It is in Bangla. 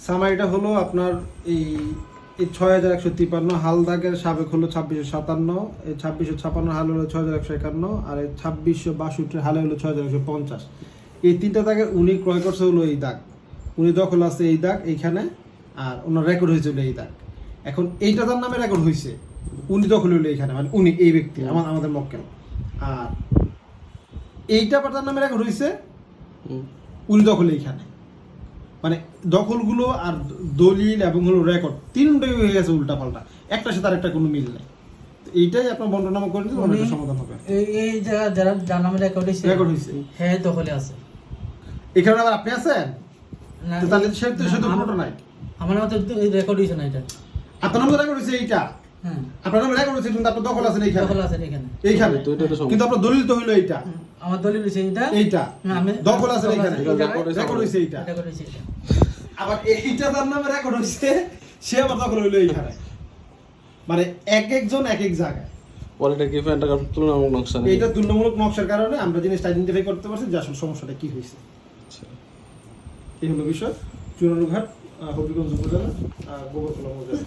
সামারিটা হলো আপনার এই ৬১৫৩ হালদাগের সাবেক হলো ২৬৫৭, এই ২৬৫৬ হাল হলো ৬১৫১, আর এই ২৬৬২ হালে হলো ৬১৫০। এই 3টা দাগের উনি ক্রয় করছে হলো এই দাগ, উনি দখল আছে এই দাগ এইখানে, আর ওনার রেকর্ড হয়েছিল এই দাগ। এখন এইটা তার নামে রেকর্ড হয়েছে, উনি দখল হইলো এইখানে, মানে উনি এই ব্যক্তি আমাদের মক্কেল। আর এইটা তার নামে রেকর্ড হয়েছে, উনি দখল এইখানে। মানে দখলগুলো আর দলিল এবং হলো রেকর্ড তিনটাই হয়ে গেছে উল্টা পাল্টা, একটার সাথে আরেকটা কোনো মিল নেই। এইটাই আপনার বন্টনামা করে দিলে অনেকটা সমাধান হবে। এই জায়গা যার নামে রেকর্ড হয়েছে হ্যাঁ দখলে আছে। এখানে আবার আপনি আছেন না, তো তাহলে সে তো পুরোটা নাই। আমার নামে তো রেকর্ড হয়েছে না এটা। আপনার নামে রেকর্ড হয়েছে এইটা, হ্যাঁ আপনার নামে রেকর্ড হয়েছে, কিন্তু আপনার দখল আছে এইখানে, দখল আছে এখানে এইখানে, কিন্তু আপনার দলিল তো হইলো এইটা, আমার দলিল হয়েছে এইটা আমি দখল আছে এইখানে, রেকর্ড হয়েছে এইটা। রেকর্ড হয়েছে এটা। আবার এইটা তার নামে রেকর্ড হয়েছে, সে আবার দখল হইলো এইখানে। মানে এক একজন এক এক জায়গায়। পলিটা কি ফ্যানটা তুলনামূলক নকশা নেই। এইটা তুলনামূলক নকশার কারণে আমরা জিনিসটা আইডেন্টিফাই করতে পারছি যে আসলে সমস্যাটা কি হয়েছে। এই হলো বিষয়। চুরানুঘাট, হবিগঞ্জ উপজেলা, গোবরতলা উপজেলা।